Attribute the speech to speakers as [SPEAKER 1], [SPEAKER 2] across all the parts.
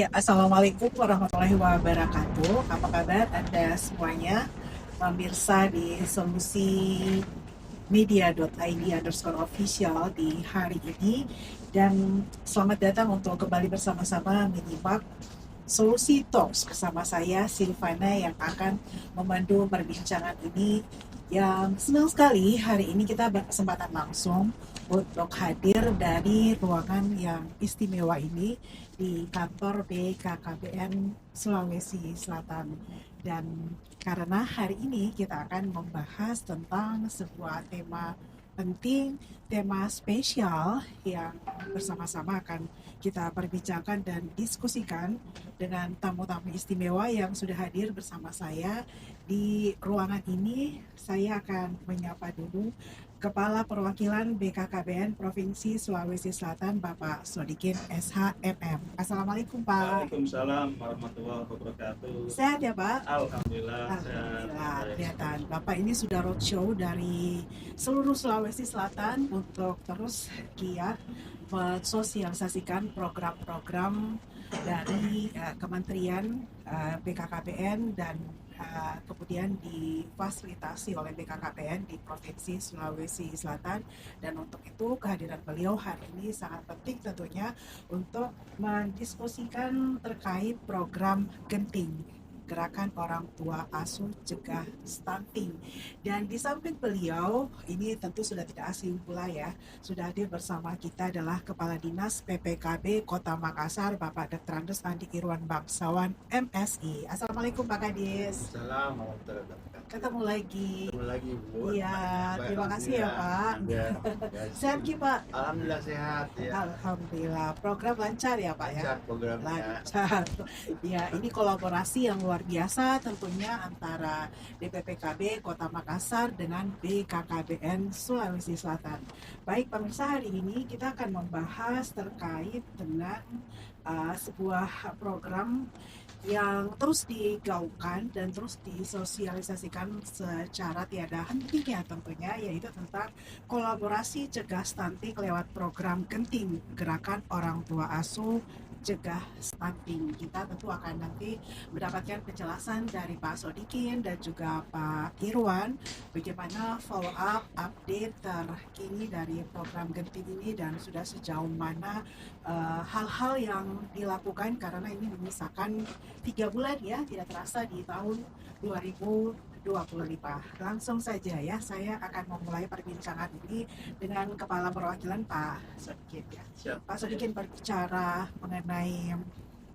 [SPEAKER 1] Ya, Assalamualaikum warahmatullahi wabarakatuh. Apa kabar Anda semuanya? Pemirsa di Solusi media.id_official di hari ini. Dan selamat datang untuk kembali bersama-sama menyimak Solusi Talks bersama saya Silvana yang akan memandu perbincangan ini. Yang senang sekali hari ini kita berkesempatan langsung untuk hadir dari ruangan yang istimewa ini di kantor BKKBN Sulawesi Selatan. Dan karena hari ini kita akan membahas tentang sebuah tema penting, tema spesial yang bersama-sama akan kita perbincangkan dan diskusikan dengan tamu-tamu istimewa yang sudah hadir bersama saya di ruangan ini. Saya akan menyapa dulu Kepala Perwakilan BKKBN Provinsi Sulawesi Selatan, Bapak Sodikin SHMM. Assalamualaikum, Pak.
[SPEAKER 2] Waalaikumsalam warahmatullahi wabarakatuh.
[SPEAKER 1] Sehat ya, Pak?
[SPEAKER 2] Alhamdulillah.
[SPEAKER 1] Alhamdulillah, kelihatan Bapak ini sudah roadshow dari seluruh Sulawesi Selatan untuk terus giat mensosialisasikan program-program dari Kementerian BKKBN dan kemudian difasilitasi oleh BKKBN di Provinsi Sulawesi Selatan. Dan untuk itu kehadiran beliau hari ini sangat penting tentunya untuk mendiskusikan terkait program Genting, Gerakan Orang Tua Asuh Cegah Stunting. Dan di samping beliau, ini tentu sudah tidak asing pula ya, sudah hadir bersama kita adalah Kepala Dinas PPKB Kota Makassar, Bapak Dr. Andes Andi Irwan Bangsawan, MSI. Assalamualaikum Pak Kadis.
[SPEAKER 2] Assalamualaikum.
[SPEAKER 1] Ketemu lagi.
[SPEAKER 2] Bu.
[SPEAKER 1] Iya, terima kasih ya Pak.
[SPEAKER 2] Ya.
[SPEAKER 1] Sehat Ki Pak?
[SPEAKER 2] Alhamdulillah sehat ya.
[SPEAKER 1] Alhamdulillah. Program lancar ya Pak ya?
[SPEAKER 2] Lancar programnya.
[SPEAKER 1] Lancar. Ya, ini kolaborasi yang luar biasa tentunya antara DPPKB Kota Makassar dengan BKKBN Sulawesi Selatan. Baik pemirsa, hari ini kita akan membahas terkait dengan sebuah program yang terus digaungkan dan terus disosialisasikan secara tiada hentinya tentunya, yaitu tentang kolaborasi cegah stunting lewat program Genting, Gerakan Orang Tua Asuh Cegah Stunting. Kita tentu akan nanti mendapatkan penjelasan dari Pak Sodikin dan juga Pak Irwan bagaimana follow up update terkini dari program Genting ini dan sudah sejauh mana hal-hal yang dilakukan, karena ini menyisakan 3 bulan ya, tidak terasa di tahun 2025. Langsung saja ya, saya akan memulai perbincangan ini dengan Kepala Perwakilan Pak Sodikin ya.
[SPEAKER 2] Siap.
[SPEAKER 1] Pak Sodikin berbicara mengenai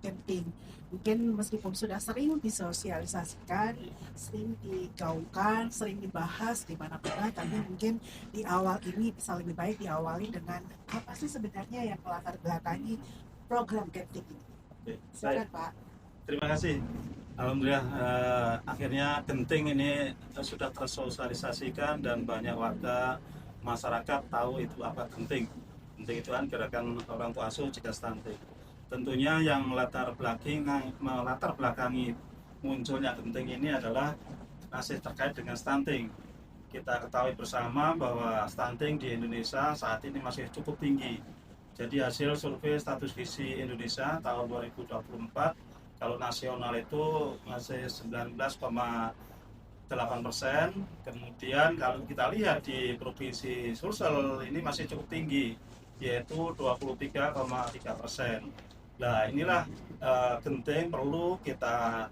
[SPEAKER 1] Genting. Mungkin meskipun sudah sering disosialisasikan, sering digaungkan, sering dibahas di mana-mana, tapi mungkin di awal ini bisa lebih baik diawali dengan apa sih sebenarnya yang melatar belakangi program Genting ini. Silakan Pak.
[SPEAKER 2] Terima kasih. Alhamdulillah akhirnya Genting ini sudah tersosialisasikan dan banyak warga masyarakat tahu itu apa Genting. Genting itu kan Gerakan Orang Tua Asuh Cegah Stunting. Tentunya yang melatar belakangi munculnya Genting ini adalah masih terkait dengan stunting. Kita ketahui bersama bahwa stunting di Indonesia saat ini masih cukup tinggi. Jadi hasil survei status gizi Indonesia tahun 2024, kalau nasional itu masih 19,8%. Kemudian kalau kita lihat di Provinsi Sulsel ini masih cukup tinggi, yaitu 23,3%. Nah inilah Genting perlu kita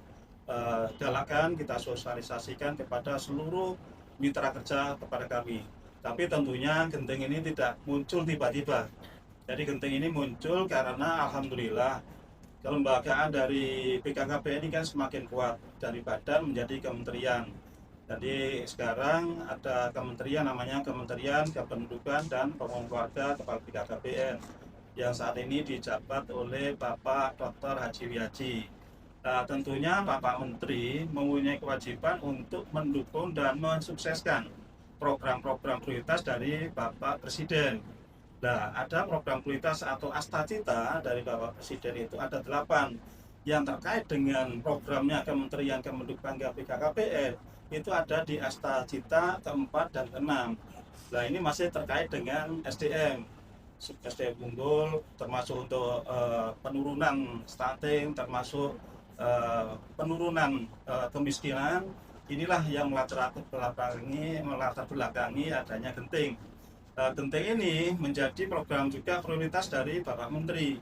[SPEAKER 2] galakan, kita sosialisasikan kepada seluruh mitra kerja kepada kami. Tapi tentunya Genting ini tidak muncul tiba-tiba. Jadi Genting ini muncul karena alhamdulillah kelembagaan dari BKKBN ini kan semakin kuat, dari badan menjadi kementerian. Jadi sekarang ada kementerian namanya Kementerian Kependudukan dan Pembangunan Keluarga Kepala BKKBN yang saat ini dijabat oleh Bapak Dr. Haji Wiaji. Nah, tentunya Bapak Menteri mempunyai kewajiban untuk mendukung dan mensukseskan program-program prioritas dari Bapak Presiden. Nah, ada program prioritas atau Astacita dari Bapak Presiden itu ada 8 yang terkait dengan programnya Kementerian Kependudukan BKKBN itu ada di Astacita ke-4 dan ke-6. Nah, ini masih terkait dengan SDM. SDM unggul, termasuk untuk penurunan stunting, termasuk penurunan kemiskinan. Inilah yang melatar belakangi adanya Genting. Genting ini menjadi program juga prioritas dari Bapak Menteri,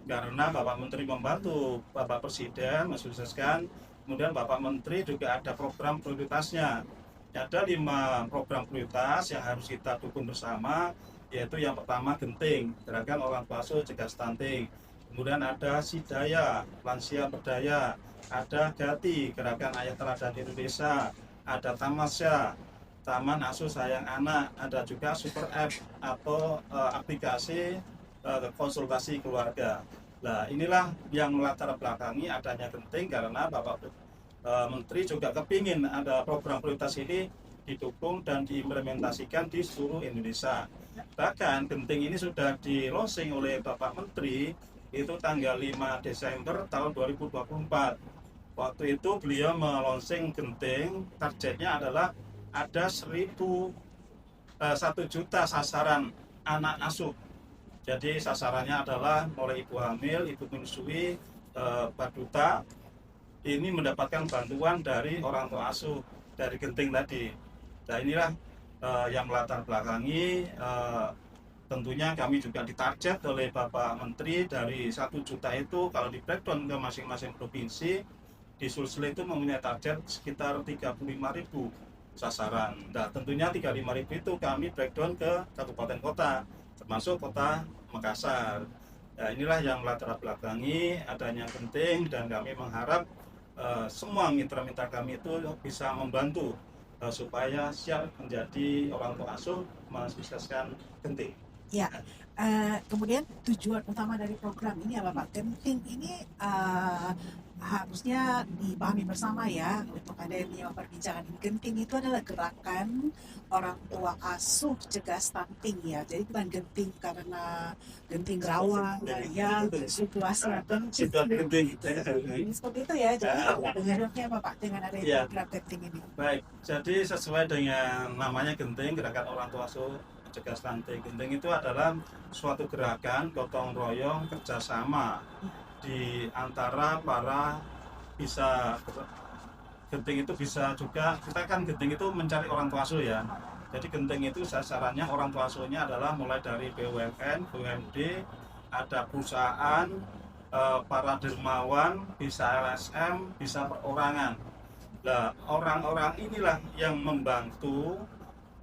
[SPEAKER 2] karena Bapak Menteri membantu Bapak Presiden mensukseskan. Kemudian Bapak Menteri juga ada program prioritasnya. Ada 5 program prioritas yang harus kita dukung bersama, yaitu yang pertama Genting, gerakan orang tua asuh cegah stunting. Kemudian ada Sidaya, lansia berdaya. Ada Gati, gerakan ayah teladan Indonesia. Ada Tamasya, Taman Asuh Sayang Anak. Ada juga Super App atau aplikasi konsultasi keluarga. Nah, inilah yang melatar belakangi adanya Genting, karena Bapak Menteri juga kepingin ada program prioritas ini didukung dan diimplementasikan di seluruh Indonesia. Bahkan Genting ini sudah di-launching oleh Bapak Menteri itu tanggal 5 Desember tahun 2024. Waktu itu beliau melonsing Genting, targetnya adalah ada 1 juta sasaran anak asuh. Jadi sasarannya adalah mulai ibu hamil, ibu menyusui, balita, ini mendapatkan bantuan dari orang tua asuh dari Genting tadi. Nah, inilah yang melatar belakangi. Tentunya kami juga ditarget oleh Bapak Menteri dari 1 juta itu kalau di breakdown ke masing-masing provinsi, di Sulsel itu mempunyai target sekitar 35.000 sasaran. Nah, tentunya 35.000 itu kami breakdown ke kabupaten kota, termasuk kota Makassar. Nah, inilah yang melatar belakangi adanya Genting, dan kami mengharap semua mitra-mitra kami itu bisa membantu supaya siap menjadi orang tua asuh mensukseskan Genting.
[SPEAKER 1] Ya, kemudian tujuan utama dari program ini apa Pak? Genting ini harusnya dipahami bersama ya, untuk ada yang perbincangan ini. Genting itu adalah gerakan orang tua asuh cegah stunting ya. Jadi bukan Genting karena Genting Rawang ya, situasi
[SPEAKER 2] Genting.
[SPEAKER 1] Seperti itu ya. Jadi benarnya apa Pak dengan ada program Genting ini?
[SPEAKER 2] Baik, jadi sesuai dengan namanya Genting, gerakan orang tua asuh cegah stunting. Genting itu adalah suatu gerakan gotong royong kerjasama di antara para Genting itu bisa juga, kita kan Genting itu mencari orang tua asuh ya. Jadi Genting itu sasarannya orang tua asuhnya adalah mulai dari BUMN, BUMD, ada perusahaan, para dermawan, bisa LSM, bisa perorangan. Nah, orang-orang inilah yang membantu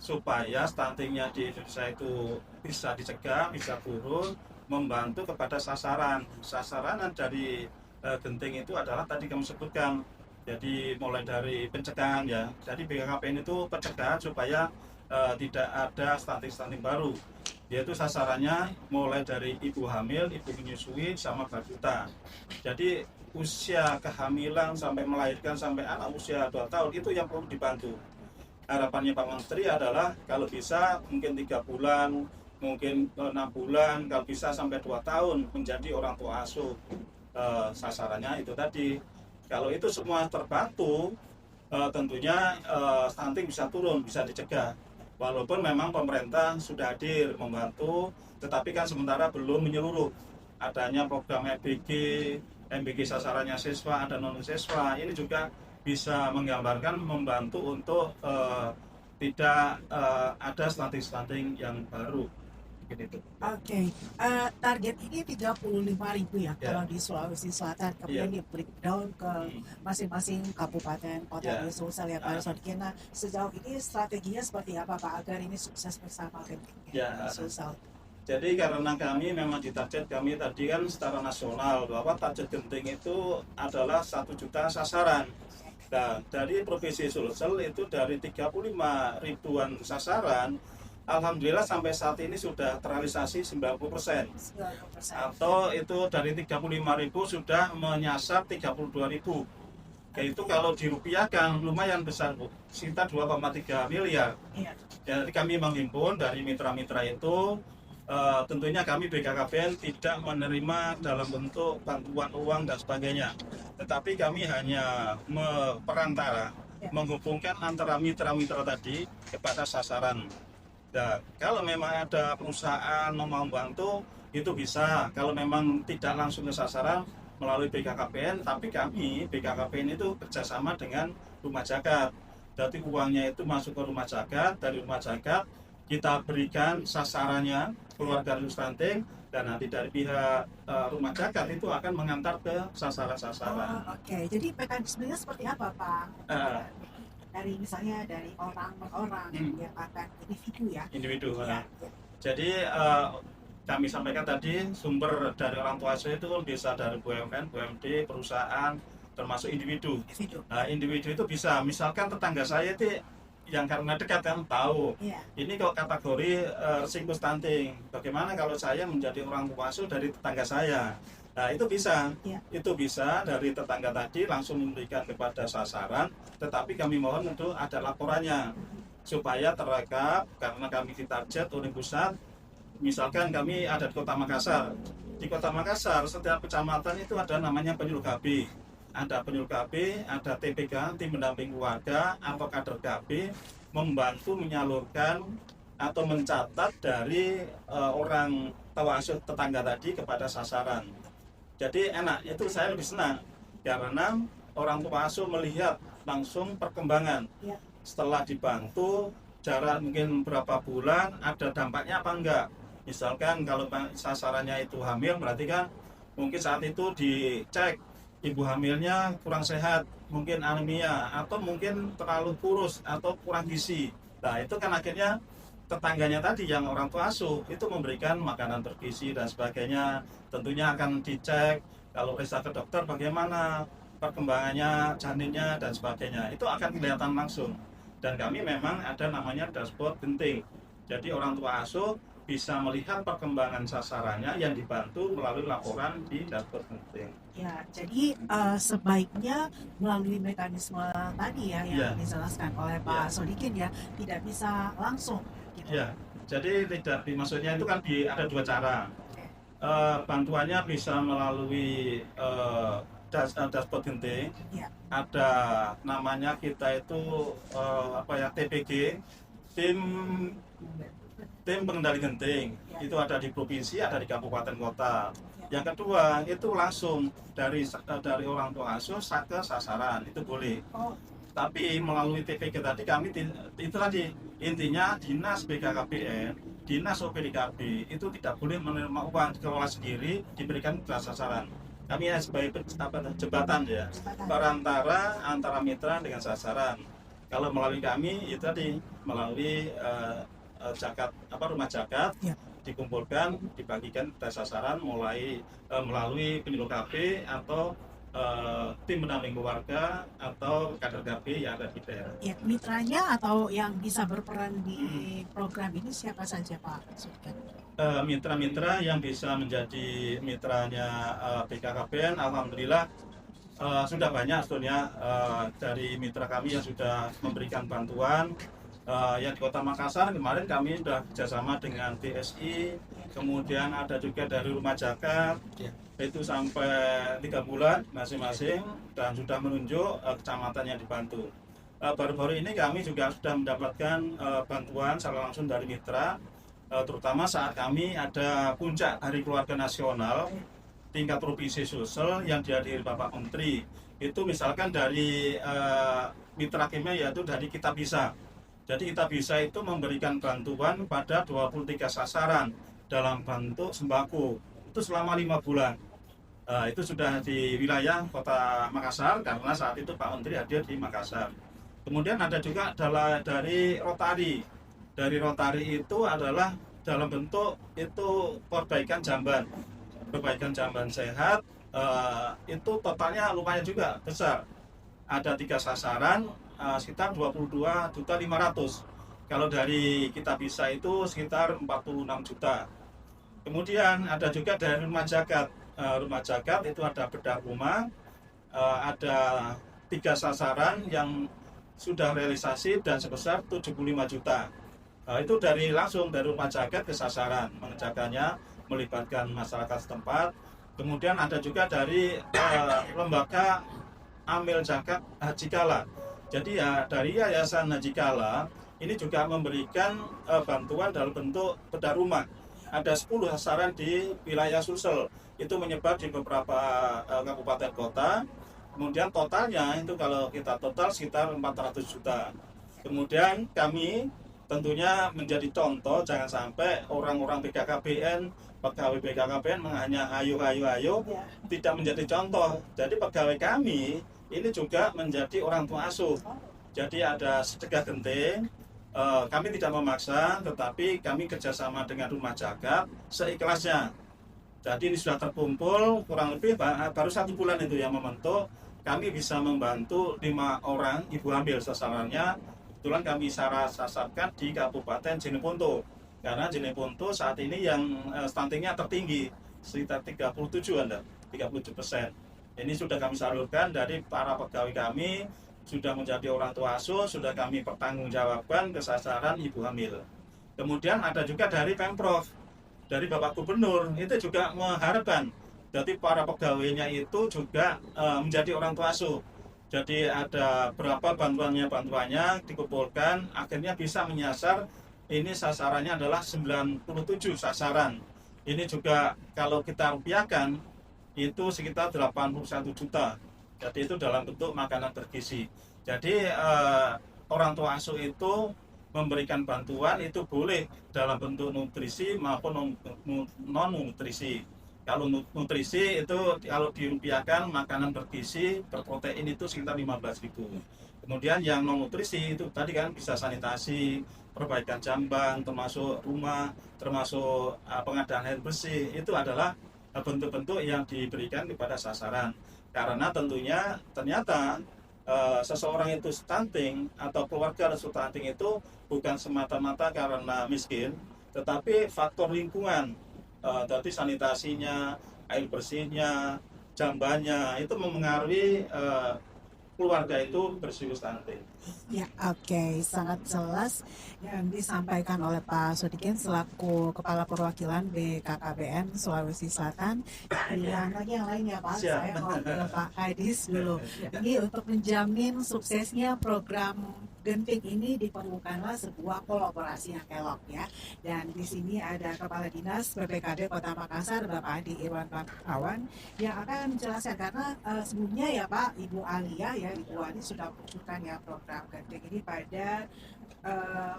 [SPEAKER 2] supaya stuntingnya di Indonesia itu bisa dicegah, bisa turun, membantu kepada sasaran. Sasaran dari Genting itu adalah tadi kami sebutkan. Jadi mulai dari pencegahan ya. Jadi BKKBN itu pencegahan supaya tidak ada stunting baru. Yaitu sasarannya mulai dari ibu hamil, ibu menyusui, sama balita. Jadi usia kehamilan sampai melahirkan sampai anak usia 2 tahun itu yang perlu dibantu. Harapannya Pak Menteri adalah kalau bisa mungkin 3 bulan, mungkin 6 bulan, kalau bisa sampai 2 tahun menjadi orang tua asuh. Sasarannya itu tadi. Kalau itu semua terbantu, tentunya stunting bisa turun, bisa dicegah. Walaupun memang pemerintah sudah hadir membantu, tetapi kan sementara belum menyeluruh. Adanya program MBG sasarannya siswa, ada non-siswa, ini juga bisa menggambarkan membantu untuk tidak ada stunting yang baru.
[SPEAKER 1] Oke. Target ini 35.000 ya kalau di Sulawesi Selatan, kemudian di breakdown ke masing-masing kabupaten kota di Sulsel yang harus dikena. Sejauh ini strateginya seperti apa Pak agar ini sukses bersama Genting Sulsel?
[SPEAKER 2] Jadi karena kami memang ditarget, kami tadi kan secara nasional bahwa target Genting itu adalah 1 juta sasaran. Nah, dari Provinsi Sulsel itu dari 35 ribuan sasaran, alhamdulillah sampai saat ini sudah terrealisasi 90%. Atau itu dari 35.000 sudah menyasar 32.000. Itu kalau dirupiahkan lumayan besar Bu, sekitar 2,3 miliar. Jadi kami menghimpun dari mitra-mitra itu, tentunya kami BKKBN tidak menerima dalam bentuk bantuan uang dan sebagainya. Tetapi kami hanya perantara, menghubungkan antara mitra-mitra tadi kepada sasaran. Nah, kalau memang ada perusahaan mau membantu, itu bisa. Kalau memang tidak langsung ke sasaran melalui BKKBN, tapi kami BKKBN itu kerjasama dengan rumah zakat. Jadi uangnya itu masuk ke rumah zakat, dari rumah zakat kita berikan sasarannya keluarga stunting, dan nanti dari pihak rumah zakat itu akan mengantar ke sasaran-sasaran.
[SPEAKER 1] Oke. Jadi mekanismenya seperti apa, Pak?
[SPEAKER 2] Eh,
[SPEAKER 1] Dari misalnya dari orang per orang yang akan individu ya.
[SPEAKER 2] Individu.
[SPEAKER 1] Ya,
[SPEAKER 2] Jadi kami sampaikan tadi sumber dari orang tua asuh itu bisa dari BUMN, BUMD, perusahaan, termasuk individu.
[SPEAKER 1] individu.
[SPEAKER 2] Nah, individu itu bisa, misalkan tetangga saya itu yang karena dekat kan tahu.
[SPEAKER 1] Iya.
[SPEAKER 2] Ini kok kategori risiko stunting. Bagaimana kalau saya menjadi orang tua asuh dari tetangga saya? Nah, itu bisa.
[SPEAKER 1] Iya.
[SPEAKER 2] Itu bisa dari tetangga tadi langsung memberikan kepada sasaran, tetapi kami mohon untuk ada laporannya supaya terekam, karena kami ditarget oleh pusat. Misalkan kami ada di Kota Makassar. Di Kota Makassar setiap kecamatan itu ada namanya penyuluh KB. Ada penyuluh KB, ada TPK, tim pendamping keluarga atau kader KB, membantu menyalurkan atau mencatat dari orang tua asuh tetangga tadi kepada sasaran. Jadi enak, itu saya lebih senang karena orang tua asuh melihat langsung perkembangan.
[SPEAKER 1] Ya.
[SPEAKER 2] Setelah dibantu jarak mungkin berapa bulan, ada dampaknya apa enggak. Misalkan kalau sasarannya itu hamil, berarti kan mungkin saat itu dicek ibu hamilnya kurang sehat, mungkin anemia, atau mungkin terlalu kurus atau kurang gizi. Nah, itu kan akhirnya tetangganya tadi yang orang tua asuh itu memberikan makanan bergizi dan sebagainya. Tentunya akan dicek kalau periksa ke dokter bagaimana perkembangannya janinnya dan sebagainya, itu akan kelihatan langsung. Dan kami memang ada namanya dashboard genting, jadi orang tua asuh bisa melihat perkembangan sasarannya yang dibantu melalui laporan di dashboard genting.
[SPEAKER 1] Ya, jadi sebaiknya melalui mekanisme tadi ya yang dijelaskan oleh Pak Sodikin ya, tidak bisa langsung. Gitu.
[SPEAKER 2] Ya, jadi tidak maksudnya itu kan ada dua cara. Bantuannya bisa melalui dashboard genting.
[SPEAKER 1] Ya.
[SPEAKER 2] Ada namanya kita itu TPG, tim pengendali genting.
[SPEAKER 1] Ya.
[SPEAKER 2] Itu ada di provinsi, ada di kabupaten kota. Yang kedua itu langsung dari orang tua asuh ke sasaran, itu boleh. Tapi melalui TPG tadi kami itu tadi intinya dinas BKKBN, dinas OPDKB itu tidak boleh menerima uang dikelola sendiri diberikan ke sasaran. Kami sebagai jembatan ya, perantara antara mitra dengan sasaran. Kalau melalui kami itu tadi melalui rumah zakat ya, dikumpulkan dibagikan ke sasaran melalui penyuluh KB atau tim pendamping keluarga atau kader KB yang ada di daerah.
[SPEAKER 1] Ya, mitranya atau yang bisa berperan di program ini siapa saja Pak?
[SPEAKER 2] Mitra-mitra yang bisa menjadi mitranya BKKBN, alhamdulillah sudah banyak sebetulnya dari mitra kami yang sudah memberikan bantuan. Yang di Kota Makassar kemarin kami sudah kerjasama dengan TSI, kemudian ada juga dari rumah zakat. Itu sampai 3 bulan masing-masing dan sudah menunjuk kecamatan yang dibantu. Baru-baru ini kami juga sudah mendapatkan bantuan secara langsung dari mitra, terutama saat kami ada puncak Hari Keluarga Nasional tingkat provinsi Sulsel yang dihadiri Bapak Menteri. Itu misalkan dari mitra kami yaitu dari Kita Bisa. Jadi Kita Bisa itu memberikan bantuan pada 23 sasaran dalam bentuk sembako. Itu selama 5 bulan. Itu sudah di wilayah Kota Makassar karena saat itu Pak Menteri hadir di Makassar. Kemudian ada juga dari Rotary. Dari Rotary itu adalah dalam bentuk itu perbaikan jamban sehat. Itu totalnya lumayan juga besar. Ada 3 sasaran sekitar 22.500.000. Kalau dari Kita Bisa itu sekitar 46 juta. Kemudian ada juga dari rumah zakat. Rumah zakat itu ada bedah rumah, ada 3 sasaran yang sudah realisasi dan sebesar 75 juta. Itu langsung dari rumah zakat ke sasaran, mengerjakannya melibatkan masyarakat setempat. Kemudian ada juga dari lembaga Amil Zakat Haji Kala. Jadi ya dari Yayasan Haji Kala ini juga memberikan bantuan dalam bentuk bedah rumah. Ada 10 sasaran di wilayah Sulsel, itu menyebar di beberapa kabupaten kota. Kemudian totalnya itu kalau kita total sekitar 400 juta. Kemudian kami tentunya menjadi contoh, jangan sampai orang-orang BKKBN, pegawai BKKBN hanya ayo, tidak menjadi contoh. Jadi pegawai kami ini juga menjadi orang tua asuh. Jadi ada sedekah genting, kami tidak memaksa, tetapi kami kerjasama dengan Rumah Jagat seikhlasnya. Jadi ini sudah terkumpul kurang lebih baru 1 bulan itu yang membentuk. Kami bisa membantu 5 orang ibu hamil sasarannya. Kebetulan kami sasarkan di Kabupaten Jeneponto. Karena Jeneponto saat ini yang stuntingnya tertinggi, sekitar 37%. Ini sudah kami salurkan dari para pegawai kami, sudah menjadi orang tua asuh, sudah kami pertanggungjawabkan ke sasaran ibu hamil. Kemudian ada juga dari Pemprov, dari Bapak Gubernur, itu juga mengharapkan jadi para pegawainya itu juga menjadi orang tua asuh. Jadi ada berapa bantuannya dikumpulkan, akhirnya bisa menyasar. Ini sasarannya adalah 97 sasaran. Ini juga kalau kita rupiahkan itu sekitar 81 juta. Jadi itu dalam bentuk makanan bergizi. Jadi orang tua asuh itu memberikan bantuan itu boleh dalam bentuk nutrisi maupun non nutrisi. Kalau nutrisi itu kalau dirupiahkan makanan bergizi berprotein itu sekitar 15.000. Kemudian yang non nutrisi itu tadi kan bisa sanitasi, perbaikan jamban, termasuk rumah, termasuk pengadaan air bersih, itu adalah bentuk-bentuk yang diberikan kepada sasaran. Karena tentunya ternyata seseorang itu stunting atau keluarga stunting itu bukan semata-mata karena miskin, tetapi faktor lingkungan. Tadi sanitasinya, air bersihnya, jambannya itu memengaruhi keluarga itu berisiko stunting.
[SPEAKER 1] Ya, oke, sangat jelas yang disampaikan oleh Pak Sodikin selaku Kepala Perwakilan BKKBN Sulawesi Selatan. Yang lain ya Pak,
[SPEAKER 2] Siap.
[SPEAKER 1] saya mau ke Pak Kadis dulu. Ini untuk menjamin suksesnya program genting ini diperlukanlah sebuah kolaborasi yang elok ya. Dan di sini ada Kepala Dinas BPKB Kota Makassar, Bapak Adi Irwan Kawan, yang akan menjelaskan karena sebelumnya ya Pak, Ibu Alia ya, Ibu Ali sudah menunjukkan ya program genting ini pada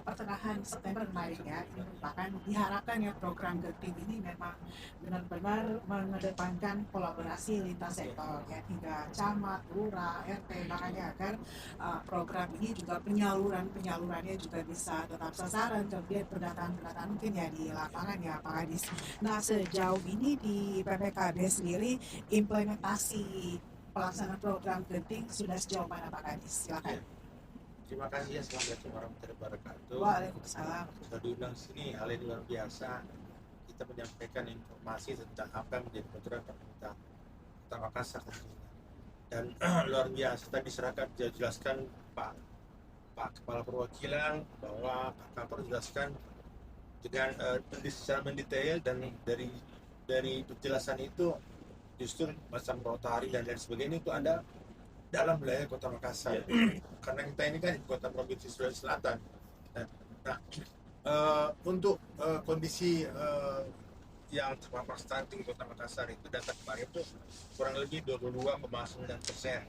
[SPEAKER 1] pertengahan September kemarin ya. Ini merupakan diharapkan ya program genting ini memang benar-benar mengedepankan kolaborasi lintas sektor ya, hingga camat, lurah, RT, makanya agar program ini juga penyalurannya juga bisa tetap sasaran, kemudian pendataan mungkin ya di lapangan ya Pak Adis. Nah sejauh ini di PPKB sendiri implementasi pelaksanaan program genting sudah sejauh mana Pak Kadis? Silakan.
[SPEAKER 3] Terima kasih ya, Assalamualaikum warahmatullahi wabarakatuh.
[SPEAKER 1] Waalaikumsalam.
[SPEAKER 3] Sudah diundang sini, hal yang luar biasa. Kita menyampaikan informasi tentang apa yang menjadi program pemerintah Kota Makassar tentunya. Dan luar biasa tadi serahkan jelaskan Pak Kepala Perwakilan bahwa Pak Kapolres jelaskan dengan secara mendetail, dan dari penjelasan itu justru macam Rotary dan lain sebagainya itu ada dalam wilayah Kota Makassar. Karena kita ini kan di Kota Provinsi Sulawesi Selatan. Nah, untuk kondisi yang terpapar stunting Kota Makassar itu data kemarin itu kurang lebih 22,9%.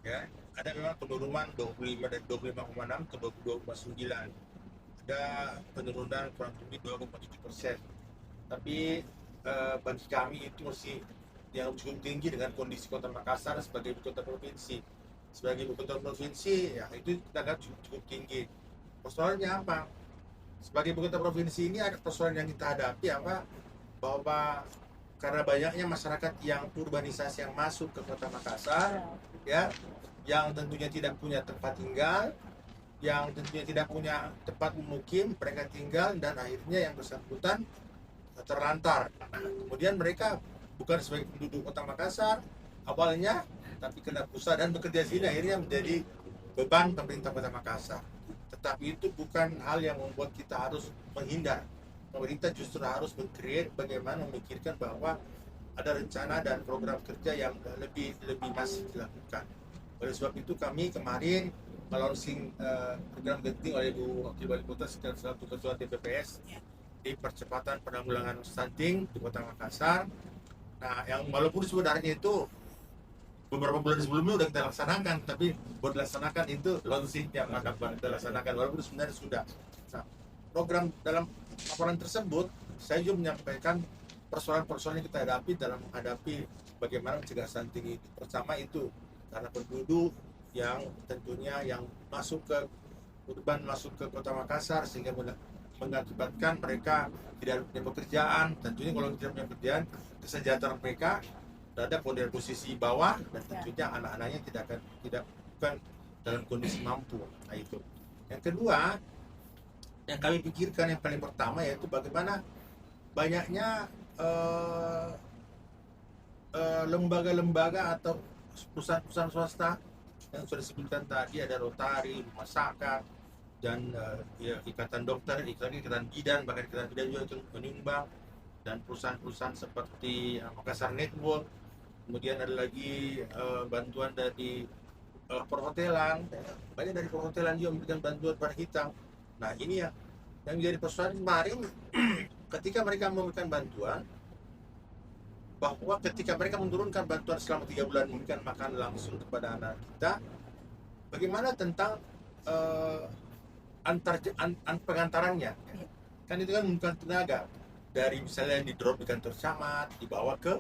[SPEAKER 3] Ya, ada memang penurunan 25 dari 25,6 ke 22,9. Ada penurunan kurang lebih 2,7%. Tapi bagi kami itu masih yang cukup tinggi dengan kondisi Kota Makassar sebagai ibu kota provinsi. Sebagai ibu kota provinsi, ya itu kita lihat cukup tinggi. Persoalannya apa? Sebagai ibu kota provinsi ini ada persoalan yang kita hadapi apa? Bahwa karena banyaknya masyarakat yang urbanisasi yang masuk ke Kota Makassar, ya, yang tentunya tidak punya tempat tinggal, yang tentunya tidak punya tempat memukim, mereka tinggal dan akhirnya yang bersangkutan terlantar. Kemudian mereka bukan sebagai penduduk Kota Makassar awalnya, tapi kena pusat dan bekerja sini akhirnya menjadi beban pemerintah Kota Makassar. Tetapi itu bukan hal yang membuat kita harus menghindar. Pemerintah justru harus meng-create bagaimana memikirkan bahwa ada rencana dan program kerja yang lebih masif dilakukan. Oleh sebab itu kami kemarin melonsing program genting oleh Ibu Wakil Wali Kota selaku Ketua TPPS di percepatan penanggulangan stunting di Kota Makassar. Nah, yang walaupun sebenarnya itu beberapa bulan sebelumnya udah kita laksanakan, tapi buat dilaksanakan itu launchingnya maka kita laksanakan walaupun sebenarnya sudah. Nah, program dalam laporan tersebut saya juga menyampaikan persoalan-persoalan yang kita hadapi dalam menghadapi bagaimana mencegah stunting itu. Pertama itu karena penduduk yang tentunya yang masuk ke urban, masuk ke Kota Makassar sehingga mengakibatkan mereka tidak punya pekerjaan. Tentunya kalau tidak punya pekerjaan, kesejahteraan mereka berada pada posisi bawah dan tentunya anak-anaknya tidak bukan dalam kondisi mampu. Nah, itu. Yang kedua yang kami pikirkan yang paling pertama yaitu bagaimana banyaknya lembaga-lembaga atau perusahaan-perusahaan swasta yang sudah disebutkan tadi, ada Rotary, Rumah Sakit, dan ikatan dokter, ikatan bidan, bahkan ikatan bidan juga itu menyumbang, dan perusahaan-perusahaan seperti Makassar Network, kemudian ada lagi bantuan dari perhotelan, banyak dari perhotelan juga memberikan bantuan pada hitam. Nah, ini yang menjadi persoalan kemarin ketika mereka memberikan bantuan, bahwa ketika mereka menurunkan bantuan selama 3 bulan memberikan makan langsung kepada anak kita, bagaimana tentang pengantarannya? Kan itu kan membutuhkan tenaga dari misalnya di drop di kantor camat, dibawa ke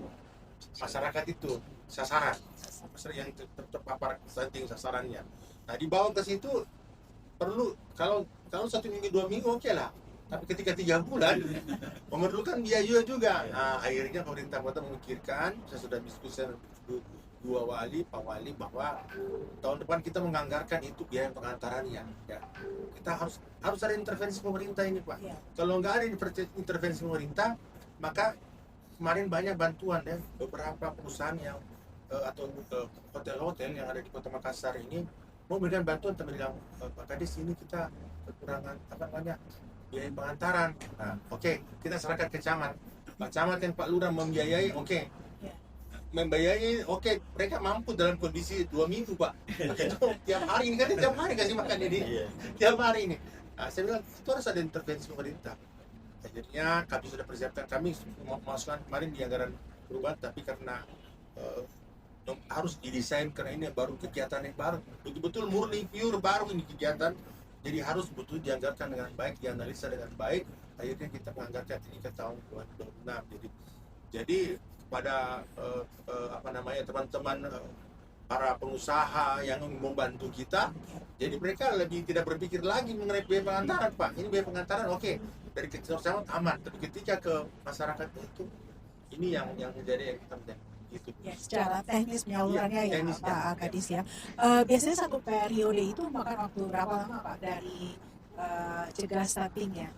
[SPEAKER 3] masyarakat itu sasaran, yang terpapar stunting sasarannya. Nah, dibawa ke situ perlu kalau 1 minggu 2 minggu oke lah, tapi ketika 3 bulan memerlukan biaya juga. Nah, akhirnya pemerintah kota memikirkan, saya sudah diskusi dengan Pak Wali bahwa tahun depan kita menganggarkan itu biaya pengantarannya. Ya. Kita harus ada intervensi pemerintah ini, Pak. Kalau nggak ada intervensi pemerintah, maka kemarin banyak bantuan ya, beberapa perusahaan yang atau hotel-hotel yang ada di Kota Makassar ini mau memberikan bantuan, tapi bilang Pak Kadis ini kita kekurangan biaya pengantaran. Nah, oke, kita serahkan ke camat. Pak Camat dan Pak Lurah membiayai, oke. Membiayai, oke, mereka mampu dalam kondisi 2 minggu, Pak. Tiap hari ini kan tiap hari kasih makan ini. Tiap hari ini. Nah, saya bilang itu harus ada intervensi pemerintah. Akhirnya kami sudah persiapkan, kami memasukkan kemarin di anggaran perubahan, tapi karena harus didesain karena ini baru kegiatan yang baru, betul-betul murni pure baru ini kegiatan, jadi harus betul dianggarkan dengan baik, dianalisa dengan baik. Akhirnya kita menganggarkan ini ke tahun 2026. Jadi kepada teman-teman para pengusaha yang membantu kita, jadi mereka lebih tidak berpikir lagi mengenai biaya pengantaran, Pak. Ini biaya pengantaran oke, dari kecil sangat aman, tapi ketika ke masyarakat itu ini yang menjadi yang penting. Gitu.
[SPEAKER 1] Ya, secara teknis penyalurannya Pak Kadis ya. Biasanya satu periode itu makan waktu berapa lama, Pak, dari cegah stunting ya?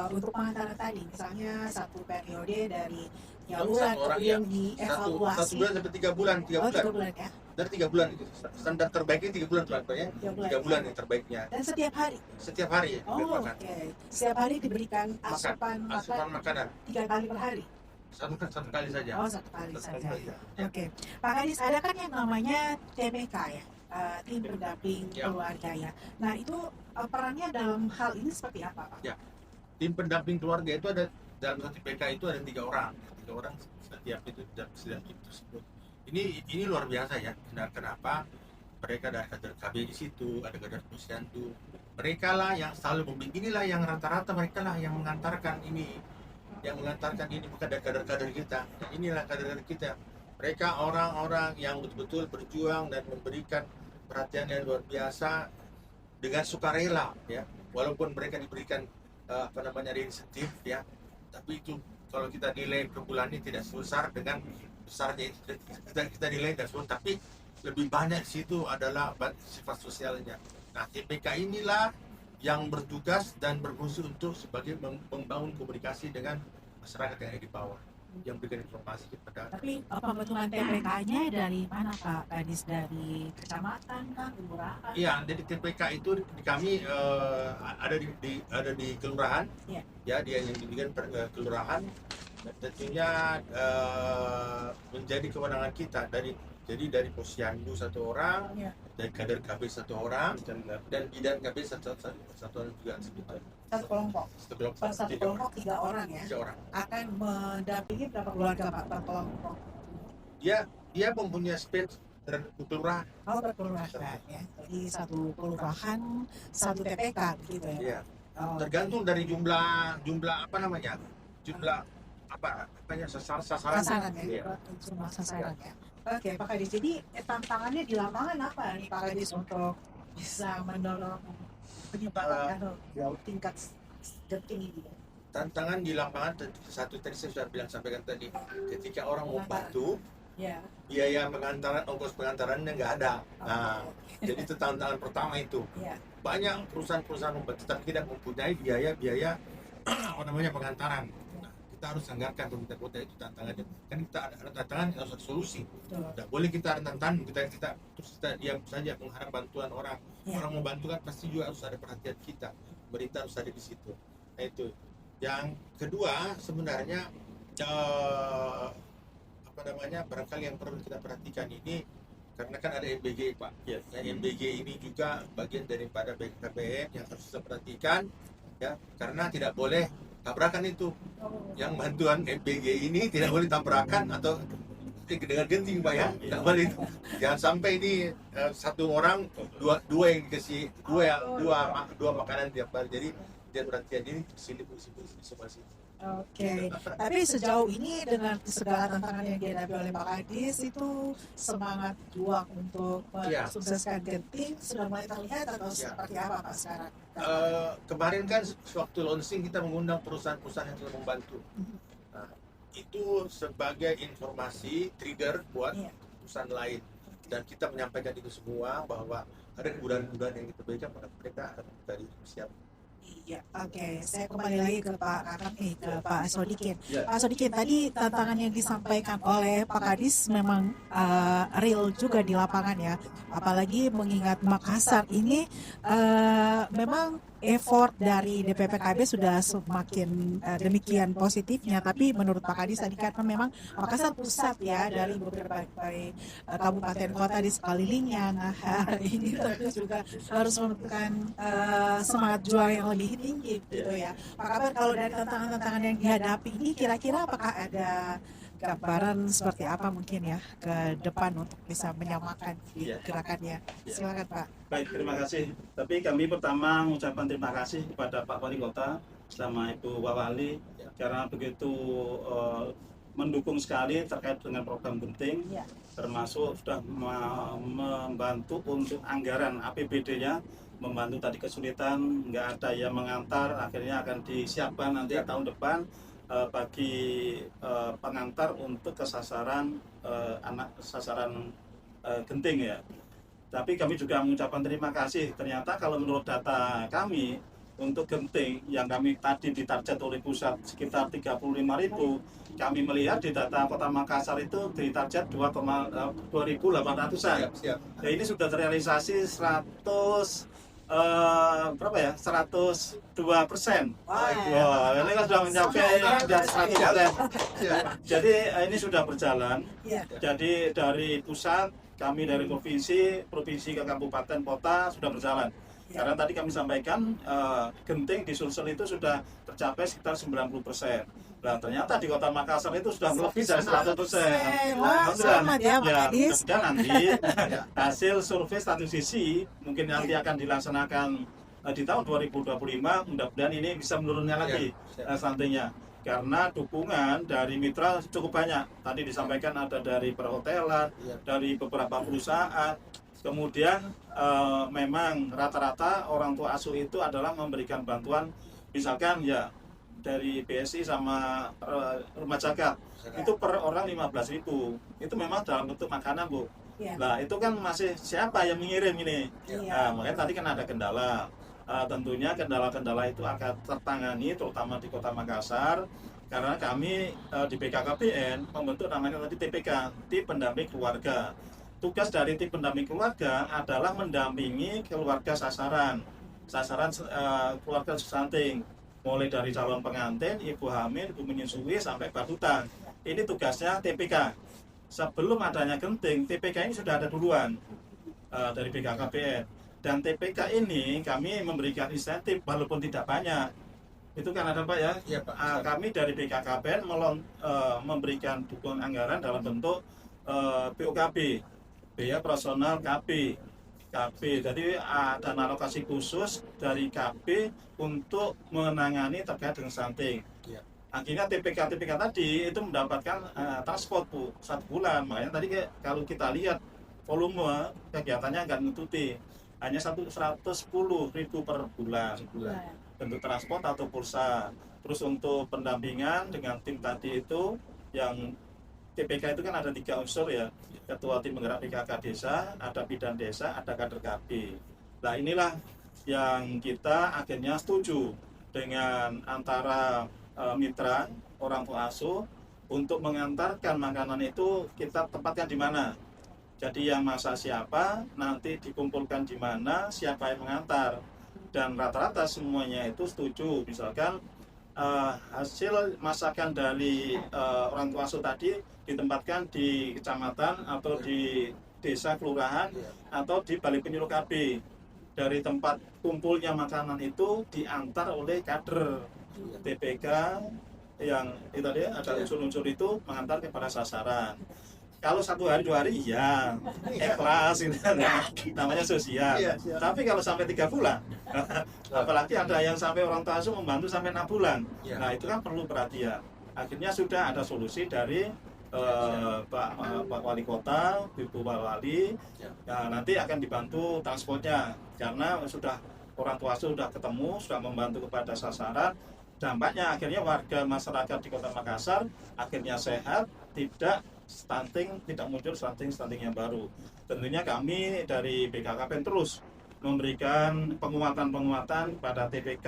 [SPEAKER 1] Untuk pengantaran tadi, misalnya satu periode dari penyaluran kemudian dievaluasi.
[SPEAKER 3] Satu bulan sampai 3 bulan.
[SPEAKER 1] 3 bulan ya?
[SPEAKER 3] Dari 3 bulan itu. Standar terbaiknya 3 bulan ya. 3 bulan yang terbaiknya.
[SPEAKER 1] Dan setiap hari?
[SPEAKER 3] Setiap hari ya.
[SPEAKER 1] Oke. Setiap hari diberikan asupan
[SPEAKER 3] makanan
[SPEAKER 1] 3 kali per hari?
[SPEAKER 3] Satu kali saja.
[SPEAKER 1] Satu kali saja. Oke. Pak Kadis, ada kan yang namanya TPK ya, tim pendamping keluarga ya. Nah, itu perannya dalam hal ini seperti apa, Pak?
[SPEAKER 3] Ya, tim pendamping keluarga itu ada dalam satu TPK itu ada 3 orang. 3 orang setiap itu sedang tersebut. Ini luar biasa ya. Kenapa? Mereka ada kader KB di situ, ada kader posyandu. Mereka lah yang selalu inilah yang rata-rata mereka lah yang mengantarkan ini. Yang mengantarkan ini bukan dari kader-kader kita. Inilah kader-kader kita. Mereka orang-orang yang betul-betul berjuang dan memberikan perhatian yang luar biasa dengan sukarela ya. Walaupun mereka diberikan insentif ya. Tapi itu kalau kita nilai per bulannya tidak sebesar dengan besarnya kita nilai dan sebesar, tapi lebih banyak di situ adalah sifat sosialnya. Nah, TPK inilah yang bertugas dan berfungsi untuk sebagai membangun komunikasi dengan masyarakat yang ada di bawah, yang berikan informasi kepada.
[SPEAKER 1] Tapi pembentukan TPK-nya dari mana, Pak Kadis? Dari kecamatan kah, kelurahan?
[SPEAKER 3] Iya, jadi TPK itu di kami ada di kelurahan. Ya, dia yang diberikan kelurahan. Dan tentunya menjadi kewenangan kita dari posyandu satu orang,
[SPEAKER 1] Ya.
[SPEAKER 3] dari kader KB satu orang, dan bidan KB satu orang juga sekitar
[SPEAKER 1] Satu kelompok.
[SPEAKER 3] satu kelompok,
[SPEAKER 1] Per satu kelompok 3 orang ya.
[SPEAKER 3] 3 orang.
[SPEAKER 1] Akan mendampingi berapa keluarga Pak per kelompok?
[SPEAKER 3] Dia mempunyai space kelurahan.
[SPEAKER 1] Oh, per kelurahan ya. Jadi satu kelurahan, satu TPK gitu ya.
[SPEAKER 3] Iya.
[SPEAKER 1] Oh,
[SPEAKER 3] Tergantung dari jumlah apa namanya? Jumlah apanya sasaran.
[SPEAKER 1] sasaran ya,
[SPEAKER 3] Iya.
[SPEAKER 1] jumlah sasaran ya. Oke, Pak Kadis. Jadi tantangannya di lapangan apa nih Pak Kadis untuk bisa mendorong penyebaran atau tingkat genting ini?
[SPEAKER 3] Tantangan di lapangan satu tadi saya sudah sampaikan tadi, ketika orang mau bantu,
[SPEAKER 1] Ya.
[SPEAKER 3] biaya ongkos pengantarannya nggak ada. Nah, jadi itu tantangan pertama itu.
[SPEAKER 1] Ya.
[SPEAKER 3] Banyak perusahaan membantu tapi tidak mempunyai biaya pengantaran. Nah, kita harus anggarkan pemerintah kota, itu tantangannya. Kan kita ada tantangan, harus ada solusi.
[SPEAKER 1] Betul.
[SPEAKER 3] Tidak boleh kita ada tantangan kita diam saja mengharap bantuan orang.
[SPEAKER 1] Ya.
[SPEAKER 3] Orang mau bantu kan pasti juga harus ada perhatian kita. Pemerintah harus ada di situ. Nah, itu. Yang kedua sebenarnya barangkali yang perlu kita perhatikan ini, karena kan ada MBG Pak.
[SPEAKER 2] Yes.
[SPEAKER 3] Nah, MBG ini juga bagian daripada BKKBN yang harus kita perhatikan ya, karena tidak boleh tabrakan itu. Yang bantuan MBG ini tidak boleh tabrakan atau dengan genting Pak ya, tidak boleh itu. Jangan sampai ini satu orang dua yang dikasih dua makanan tiap hari. Jadi dia perhatian ini silip semua sih.
[SPEAKER 1] Oke, tapi sejauh ini dengan segala tantangan yang dihadapi oleh Pak Kadis itu semangat juang untuk
[SPEAKER 3] Iya.
[SPEAKER 1] mensukseskan genting sudah mulai terlihat atau
[SPEAKER 3] Iya.
[SPEAKER 1] seperti apa Pak sekarang?
[SPEAKER 3] Kemarin kan waktu launching kita mengundang perusahaan-perusahaan yang telah membantu. Nah, itu sebagai informasi trigger buat
[SPEAKER 1] Iya.
[SPEAKER 3] perusahaan lain, dan kita menyampaikan itu semua bahwa ada kemudahan-kemudahan yang kita berikan pada mereka dari siap.
[SPEAKER 1] Iya, oke. Saya kembali lagi ke Pak Kakak ke Pak Sodikin.
[SPEAKER 2] Ya.
[SPEAKER 1] Pak Sodikin, tadi tantangan yang disampaikan oleh Pak Kadis memang real juga di lapangan ya. Apalagi mengingat Makassar ini memang effort dari DPPKB sudah semakin demikian positifnya. Tapi menurut Pak Kadis tadi karena memang Makassar pusat ya dari beberapa kabupaten kota di sekelilingnya. Nah, ini tentu juga harus membutuhkan semangat juang yang lebih tinggi gitu ya. Pak Kabar, kalau dari tantangan-tantangan yang dihadapi ini kira-kira apakah ada gambaran seperti apa mungkin ya ke depan untuk bisa menyamakan gerakannya? Silakan Pak.
[SPEAKER 2] Baik, terima kasih. Tapi kami pertama mengucapkan terima kasih kepada Pak Wali Kota sama Ibu Wawali karena begitu mendukung sekali terkait dengan program genting, termasuk sudah membantu untuk anggaran APBD-nya, membantu tadi kesulitan, nggak ada yang mengantar, akhirnya akan disiapkan nanti tahun depan bagi pengantar untuk ke sasaran sasaran genting ya. Tapi kami juga mengucapkan terima kasih. Ternyata kalau menurut data kami untuk genting yang kami tadi ditarget oleh pusat sekitar 35.000, kami melihat di data Kota Makassar itu ditarget 2.800-an. Ya, ini sudah terrealisasi 102%. Wah, ini kan sudah mencapai di atas 100%. Jadi ini sudah berjalan. Jadi dari pusat, kami dari provinsi ke kabupaten kota sudah berjalan. Karena tadi kami sampaikan genting di Sulsel itu sudah tercapai sekitar 90%. Nah, ternyata di Kota Makassar itu sudah lebih dari 100%.
[SPEAKER 1] Wah, selamat ya Pak Kadis.
[SPEAKER 2] Mudah-mudahan nanti hasil survei statisisi mungkin nanti akan dilaksanakan di tahun 2025, mudah-mudahan ini bisa menurunnya lagi stuntingnya. Karena dukungan dari mitra cukup banyak. Tadi disampaikan ada dari perhotelan, dari beberapa perusahaan. Kemudian memang rata-rata orang tua asuh itu adalah memberikan bantuan, misalkan ya dari BSI sama rumah zakat itu per orang 15.000. Itu memang dalam bentuk makanan Bu. Nah itu kan masih siapa yang mengirim ini? Nah, makanya tadi kan ada kendala. Tentunya kendala-kendala itu akan tertangani terutama di Kota Makassar, karena kami di BKKBN membentuk namanya tadi TPK, Tim Pendamping Keluarga. Tugas dari tim pendamping keluarga adalah mendampingi keluarga sasaran keluarga stunting. mulai dari calon pengantin, ibu hamil, ibu menyusui sampai batutan. Ini tugasnya TPK. Sebelum adanya genting, TPK ini sudah ada duluan dari BKKBN. Dan TPK ini kami memberikan insentif walaupun tidak banyak. Itu kan ada Pak ya?
[SPEAKER 3] Iya Pak.
[SPEAKER 2] Kami dari BKKBN memberikan dukungan anggaran dalam bentuk BOKB, biaya personal KB. Jadi ada alokasi khusus dari KB untuk menangani terkait dengan stunting.
[SPEAKER 3] Iya.
[SPEAKER 2] Akhirnya TPK tadi itu mendapatkan transport Bu 1 bulan. Makanya tadi kalau kita lihat volume kegiatannya nggak menutupi, hanya 110.000 per bulan bentuk transport atau pulsa. Terus untuk pendampingan dengan tim tadi itu yang TPK itu kan ada 3 unsur ya, ketua tim penggerak PKK desa, ada bidan desa, ada kader KB. Nah inilah yang kita akhirnya setuju dengan antara mitra orang tua asuh untuk mengantarkan makanan itu kita tempatkan di mana. Jadi yang masak siapa, nanti dikumpulkan di mana, siapa yang mengantar. Dan rata-rata semuanya itu setuju. Misalkan hasil masakan dari orang tua asuh tadi ditempatkan di kecamatan atau di desa kelurahan atau di balai penyuluh KB. Dari tempat kumpulnya makanan itu diantar oleh kader TPK yang itu tadi ada unsur-unsur itu mengantar kepada sasaran. Kalau 1 hari 2 hari ya ikhlas gitu. Namanya sosial. Tapi kalau sampai 3 bulan apalagi ada yang sampai orang tua asuh membantu sampai 6 bulan. Nah itu kan perlu perhatian. Akhirnya sudah ada solusi dari Pak Wali Kota, Ibu Wali, nanti akan dibantu transportnya karena sudah orang tua asuh sudah ketemu, sudah membantu kepada sasaran. Dampaknya akhirnya warga masyarakat di Kota Makassar akhirnya sehat, tidak stunting, tidak muncul stunting yang baru. Tentunya kami dari BKKBN terus memberikan penguatan pada TPK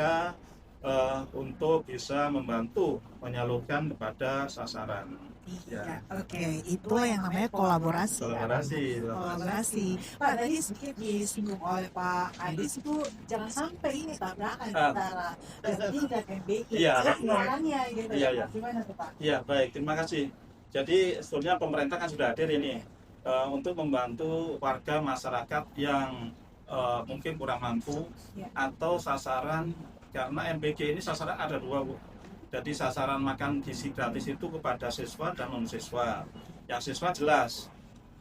[SPEAKER 2] untuk bisa membantu menyalurkan kepada sasaran.
[SPEAKER 1] Ya, oke. Itulah yang namanya kolaborasi. Kolaborasi. Pak, tadi sedikit disinggung oleh Pak Adis itu jangan sampai ini tabrakan antara BMI dan MBI. Kesimpulannya gitu. Gimana tuh Pak?
[SPEAKER 2] Iya, baik. Terima kasih. Jadi sebetulnya pemerintah kan sudah hadir ini untuk membantu warga masyarakat yang mungkin kurang mampu atau sasaran, karena MBG ini sasaran ada 2 Bu. Jadi sasaran makan gizi gratis itu kepada siswa dan non siswa. Yang siswa jelas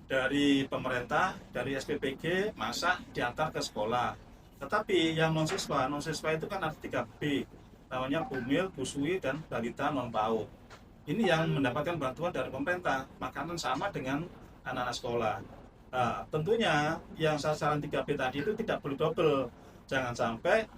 [SPEAKER 2] dari pemerintah, dari SPPG masak diantar ke sekolah. Tetapi yang non siswa itu kan ada 3B, namanya bumil, busui, dan balita non PAUD. Ini yang mendapatkan bantuan dari pemerintah, makanan sama dengan anak-anak sekolah. Nah, tentunya yang sasaran 3B tadi itu tidak perlu double. Jangan sampai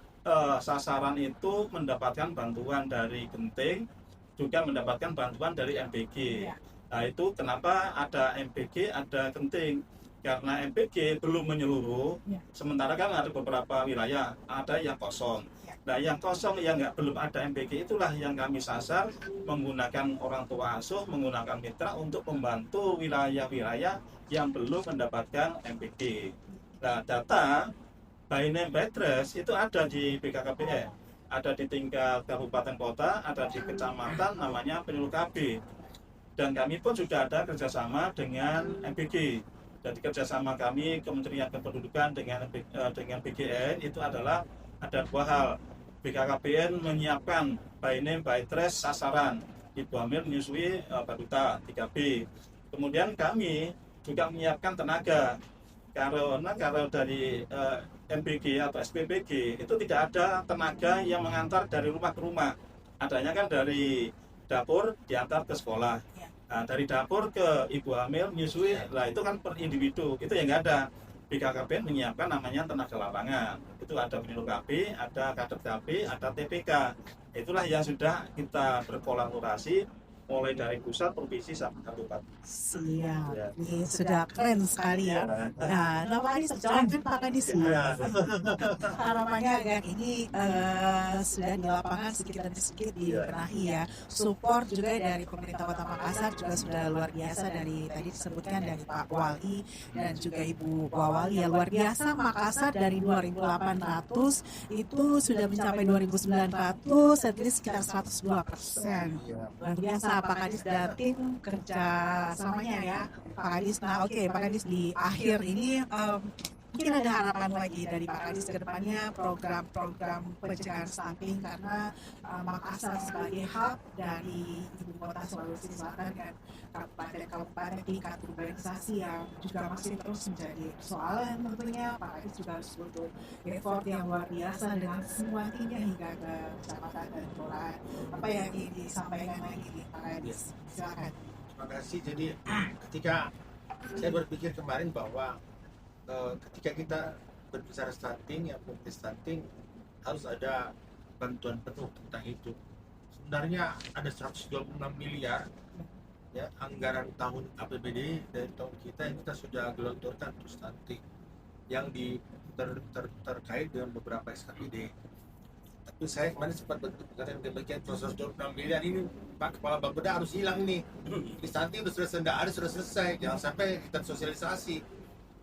[SPEAKER 2] sasaran itu mendapatkan bantuan dari Genting, juga mendapatkan bantuan dari MBG. Nah itu kenapa ada MBG, ada Genting. Karena MBG belum menyeluruh, sementara kan ada beberapa wilayah, ada yang kosong. Nah yang kosong yang belum ada MBG itulah yang kami sasar menggunakan orang tua asuh, menggunakan mitra untuk membantu wilayah-wilayah yang belum mendapatkan MBG. Nah data by name by address itu ada di BKKBN, ada di tingkat kabupaten kota, ada di kecamatan, namanya penyuluh KB. Dan kami pun sudah ada kerjasama dengan MBG. Jadi kerjasama kami Kementerian Kependudukan dengan BGN itu adalah ada 2 hal. BKKBN menyiapkan by name by address sasaran ibu hamil menyusui balita 3B. Kemudian kami juga menyiapkan tenaga. Karena kalau dari MBG atau SPBG itu tidak ada tenaga yang mengantar dari rumah ke rumah. Adanya kan dari dapur diantar ke sekolah. Nah, dari dapur ke ibu hamil menyusui, lah itu kan per individu. Itu yang nggak ada. BKKBN menyiapkan namanya tenaga lapangan. Itu ada penyuluh KB, ada kader KB, ada TPK. Itulah yang sudah kita berkolaborasi mulai dari pusat, provinsi, sampai kabupaten.
[SPEAKER 1] Siap,
[SPEAKER 2] Ya.
[SPEAKER 1] ini sudah keren sekali ya. Nah, nama Kadis jangan kan Pak Kadis. Harapannya agar ini sudah di lapangan sedikit demi sedikit dibenahi ya. Support juga dari pemerintah Kota Makassar juga sudah luar biasa, dari tadi disebutkan dari Pak Wali dan juga Ibu Wali ya, luar biasa. Makassar dari 2.800 itu sudah mencapai 2.900, at least sekitar 102%. Luar biasa Pak Kadis dan tim kerja samanya ya Pak Kadis. Nah oke, Pak Kadis, di akhir ini mungkin ada harapan lagi dari Pak Kadis ke depannya, program-program pencegahan stunting, karena Makassar sebagai hub dari ibu kota Sulawesi Selatan dan kabupaten tingkat urbanisasi yang juga masih terus menjadi persoalan, tentunya Pak Kadis juga harus butuh effort yang luar biasa dengan semua timnya hingga ke kecamatan dan kelurahan. Apa yang ingin disampaikan lagi nih Pak Kadis? Silakan.
[SPEAKER 3] Terima kasih. Jadi ketika saya berpikir kemarin bahwa ketika kita berbicara stunting, ya stunting harus ada bantuan penuh tentang itu. Sebenarnya ada 126 miliar ya anggaran tahun APBD dari tahun kita yang kita sudah gelontorkan untuk stunting yang terkait dengan beberapa SKPD. Tapi saya kemarin sempat berkata demikian, 126 miliar ini Pak Kepala Bapeda harus hilang nih. Ini stunting sudah selesai, jangan sampai kita sosialisasi.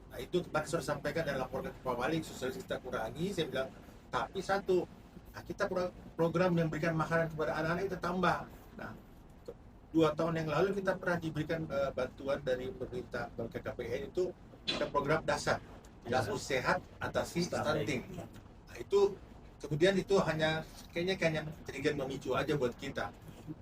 [SPEAKER 3] Nah itu kemarin sudah sampaikan dan laporkan ke Pak Wali, sosialisasi kita kurangi. Saya bilang, tapi satu, nah kita program yang berikan makanan kepada anak-anak kita tambah. Nah 2 tahun yang lalu kita pernah diberikan bantuan dari pemerintah KKPN, itu ada program dasar sehat atasi stunting. Nah itu kemudian itu kayaknya trigger memicu aja buat kita.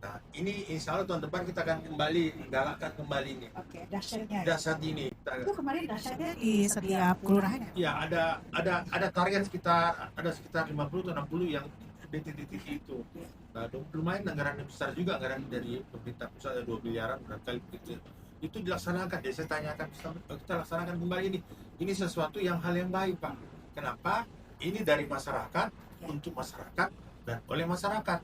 [SPEAKER 3] Nah ini insya Allah tahun depan kita akan kembali menggalakkan kembali nih.
[SPEAKER 1] Oke, dahsyatnya.
[SPEAKER 3] Dasar ini.
[SPEAKER 1] Itu kemarin dahsyatnya di setiap kelurahan ya?
[SPEAKER 3] Ya ada target sekitar 50 atau 60 yang titik-titik itu. Nah, lumayan anggaran yang besar juga, anggaran dari pemerintah pusat ada 2 miliaran barangkali begitu. Itu dilaksanakan. Jadi saya tanyakan, kita laksanakan kembali ini. Ini sesuatu yang hal yang baik Pak. Kenapa? Ini dari masyarakat untuk masyarakat dan oleh masyarakat.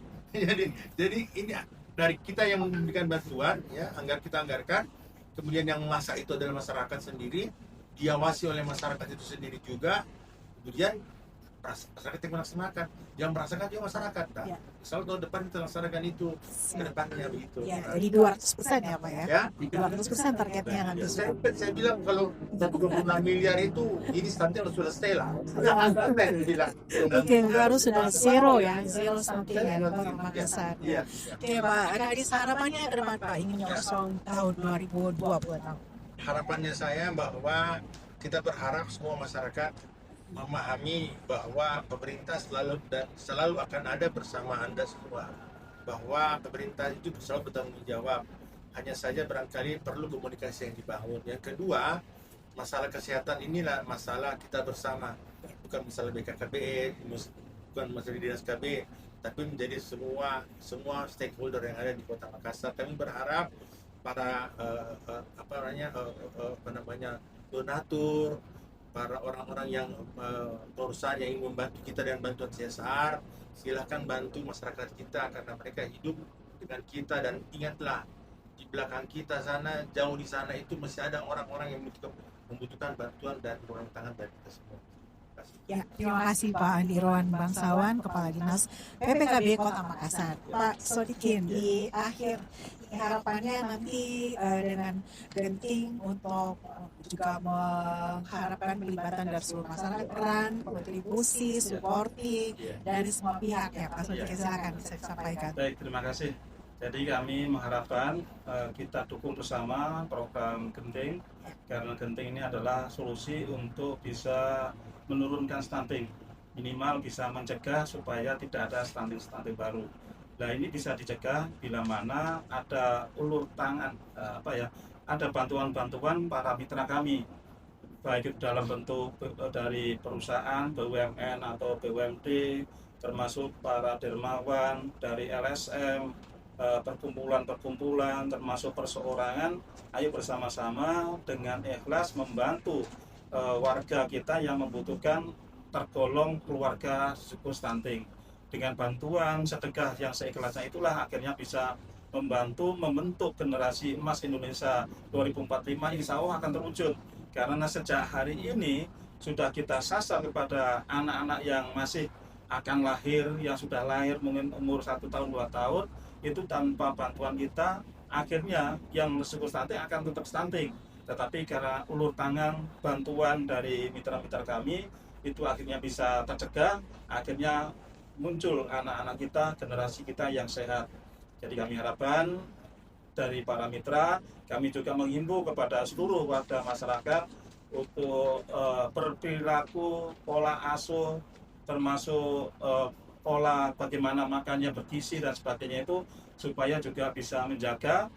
[SPEAKER 3] jadi ini dari kita yang memberikan bantuan ya, kita anggarkan, kemudian yang masak itu adalah masyarakat sendiri, diawasi oleh masyarakat itu sendiri juga, kemudian masyarakat yang melaksanakan, yang merasakan juga masyarakat. Nah, Soal tahun depan kita laksanakan itu ke depannya begitu.
[SPEAKER 1] Ya, jadi 200% ya Pak ya?
[SPEAKER 3] Ya,
[SPEAKER 1] 200% targetnya nanti.
[SPEAKER 3] Saya bilang kalau 26 miliar itu ini stunting sudah selesai lah.
[SPEAKER 1] Oke, baru sudah zero ya, zero stunting ya Pak Makassar.
[SPEAKER 3] Iya.
[SPEAKER 1] Oke Pak Kadis, harapannya ke depan Pak, ingin nyongsong tahun 2020 tahun.
[SPEAKER 3] Harapannya saya bahwa kita berharap semua masyarakat memahami bahwa pemerintah selalu akan ada bersama Anda semua, bahwa pemerintah itu selalu bertanggung jawab. Hanya saja barangkali perlu komunikasi yang dibangun. Yang kedua, masalah kesehatan inilah masalah kita bersama, bukan masalah BKKBN, bukan masalah dinas KB, tapi menjadi semua stakeholder yang ada di Kota Makassar. Kami berharap para donatur, para orang-orang yang perusahaan yang ingin membantu kita dengan bantuan CSR, silahkan bantu masyarakat kita karena mereka hidup dengan kita. Dan ingatlah, di belakang kita sana, jauh di sana itu masih ada orang-orang yang membutuhkan bantuan dan turun tangan dari kita semua.
[SPEAKER 1] Ya, terima kasih Pak Andi Rowan Bangsawan, Kepala Dinas PPKB Kota Makassar. Pak Sodikin, di akhir harapannya nanti dengan genting untuk juga mengharapkan pelibatan dari seluruh masyarakat, peran, kontribusi, supporting dari semua pihak ya Pak Sodikin, silakan bisa disampaikan.
[SPEAKER 2] Baik, terima kasih. Jadi kami mengharapkan kita dukung bersama program Genting, karena Genting ini adalah solusi untuk bisa menurunkan stunting, minimal bisa mencegah supaya tidak ada stunting baru. Nah ini bisa dicegah bila mana ada ulur tangan, ada bantuan-bantuan para mitra kami, baik dalam bentuk dari perusahaan, BUMN atau BUMD, termasuk para dermawan dari LSM, perkumpulan-perkumpulan, termasuk perseorangan. Ayo bersama-sama dengan ikhlas membantu warga kita yang membutuhkan tergolong keluarga risiko stunting. Dengan bantuan sedekah yang seikhlasnya itulah akhirnya bisa membantu membentuk generasi emas Indonesia 2045 insya Allah akan terwujud. Karena sejak hari ini sudah kita sasar kepada anak-anak yang masih akan lahir, yang sudah lahir mungkin umur 1 tahun 2 tahun, itu tanpa bantuan kita akhirnya yang risiko stunting akan tetap stunting. Tetapi karena ulur tangan bantuan dari mitra-mitra kami itu akhirnya bisa tercegah, akhirnya muncul anak-anak kita, generasi kita yang sehat. Jadi kami harapkan dari para mitra, kami juga menghimbau kepada seluruh warga masyarakat untuk berperilaku, pola asuh, termasuk pola bagaimana makannya bergizi dan sebagainya itu supaya juga bisa menjaga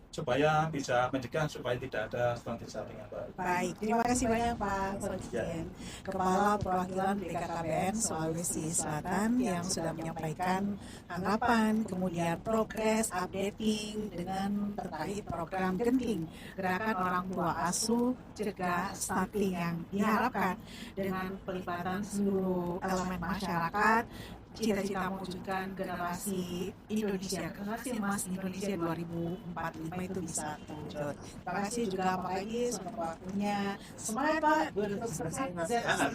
[SPEAKER 2] supaya bisa mencegah supaya tidak ada stunting dengan baik.
[SPEAKER 1] Baik, terima kasih banyak Pak Sodikin, Kepala Perwakilan BKKBN Sulawesi Selatan yang sudah menyampaikan anggapan, kemudian progres, updating dengan terkait program genting Gerakan Orang Tua Asuh Cegah Stunting yang diharapkan dengan pelibatan seluruh elemen masyarakat. Cita-cita mewujudkan generasi Indonesia, generasi emas Indonesia 2045 itu bisa terwujud. Terima kasih juga Pak Ais untuk waktunya. Semangat Pak, sukses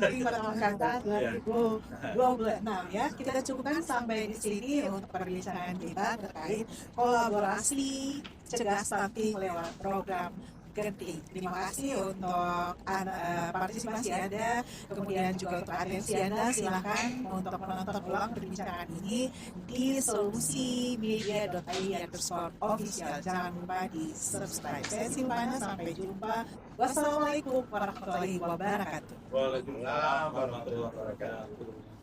[SPEAKER 1] pada angkatan 2026 ya. Kita cukupkan sampai di sini untuk perbincangan kita terkait kolaborasi cegah stunting lewat program genting. Terima kasih untuk partisipasi Anda, kemudian juga untuk atensi Anda. Silakan untuk menonton ulang perbincangan ini di solusimedia.id_official. Jangan lupa di subscribe. Saya Silvana, sampai jumpa. Wassalamualaikum warahmatullahi wabarakatuh.
[SPEAKER 2] Waalaikumsalam warahmatullahi wabarakatuh.